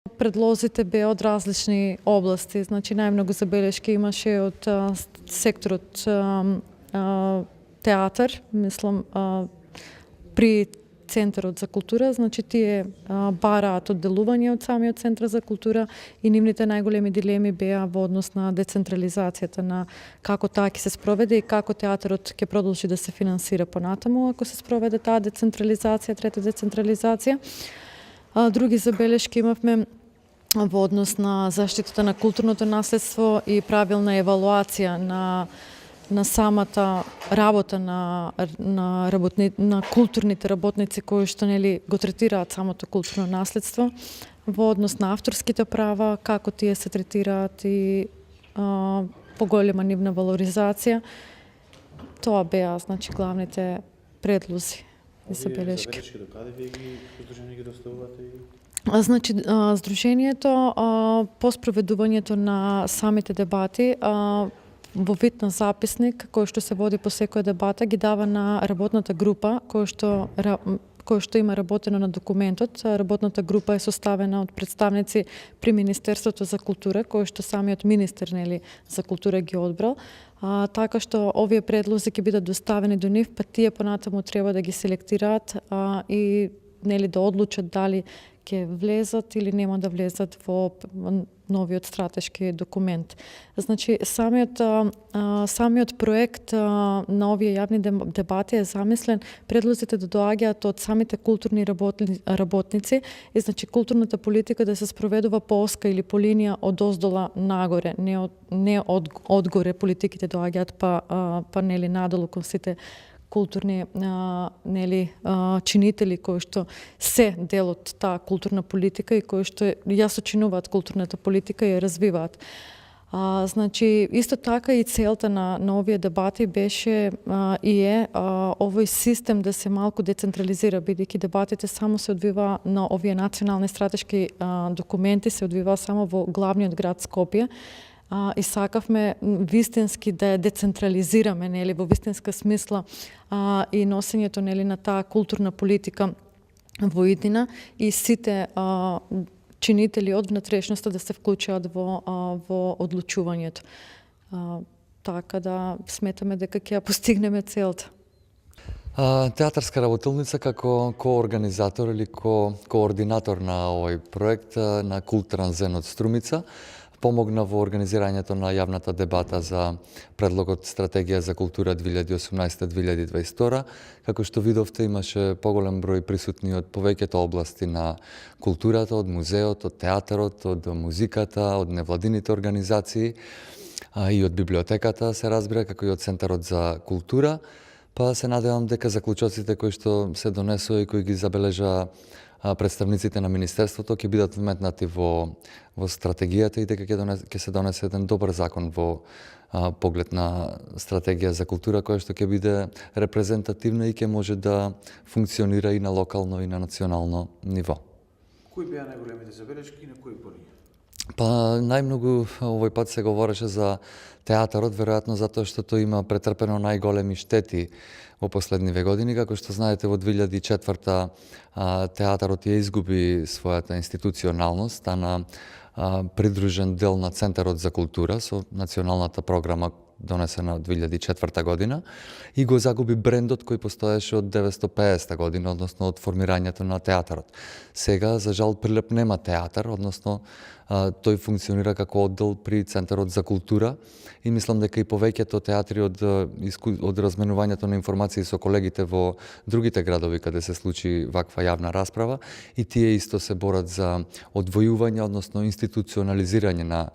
Предлозите беа од различни области, значи најмногу забелешки имаше од секторот театар, мислам при Центарот за култура, значи тие бараат одделување од самиот Центар за култура и нивните најголеми дилеми беа во однос на децентрализацијата, на како таа ќе се спроведе и како театарот ќе продолжи да се финансира понатаму ако се спроведе таа децентрализација, трета децентрализација. Други забелешки имавме во однос на заштитата на културното наследство и правилна евалуација на самата работа на културните работници кои што го третираат самото културно наследство, во однос на авторските права, како тие се третираат и поголема нивна валоризација. Тоа беа значи главните предлози и забелешки. Забелешки до каде вие ги доставувате? Значи, Сдруженијето по спроведувањето на самите дебати во вид на записник кој што се води по секоја дебата ги дава на работната група кој што има работено на документот. Работната група е составена од представници при Министерството за култура кој што самиот министер за култура ги одбрал. Така што овие предлози ќе бидат доставени до нив, па тие понатаму треба да ги селектираат и да одлучат дали ќе влезат или нема да влезат во новиот стратешки документ. Значи, самиот проект на овие јавни дебати е замислен предлозите да доаѓаат од самите културни работници и значи културната политика да се спроведува по оска или по линија од оздола нагоре, не од одгоре политиките доаѓаат па надолу кон сите културни чинители кои што се дел од таа културна политика и кои што ја сочинуваат културната политика и ја развиваат. Значи, исто така и целта на овие дебати беше и е овој систем да се малку децентрализира, бидејќи дебатите само се одвива на овие национални стратешки документи, се одвива само во главниот град Скопје. И сакавме вистински да ја децентрализираме, во вистинска смисла и носењето на таа културна политика во иднина и сите чинители од внатрешноста да се вклучаат во одлучувањето. Така да сметаме дека ќе ја постигнеме целта. Театарска работилница како коорганизатор или координатор на овој проект на Културен зен од Струмица помогна во организирањето на јавната дебата за предлогот Стратегија за култура 2018-2022. Како што видовте, имаше поголем број присутни од повеќето области на културата, од музеот, од театарот, од музиката, од невладините организации и од библиотеката, се разбира, како и од Центарот за култура. Па се надевам дека заклучоците кои што се донесува и кои ги забележа представниците на Министерството ќе бидат вметнати во стратегијата и дека ќе се донесе еден добар закон во поглед на стратегија за култура која што ќе биде репрезентативна и ќе може да функционира и на локално и на национално ниво. Кои беа најголемите забелешки и на кои полиња? Па најмногу овој пат се говореше за театарот, веројатно затоа што тој има претрпено најголеми штети во последниве години. Како што знаете, во 2004 театарот ја изгуби својата институционалност, стана придружен дел на Центарот за култура со националната програма донесена од 2004 година и го загуби брендот кој постоеше од 1950 година, односно од формирањето на театарот. Сега, за жал, Прилеп нема театар, односно тој функционира како оддел при Центарот за култура и мислам дека и повеќето театри од разменувањето на информации со колегите во другите градови каде се случи ваква јавна расправа и тие исто се борат за одвојување, односно институционализирање на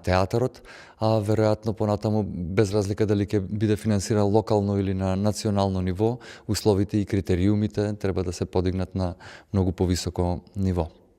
театарот, веројатно понатаму без разлика дали ќе биде финансиран локално или на национално ниво, условите и критериумите треба да се подигнат на многу повисоко ниво.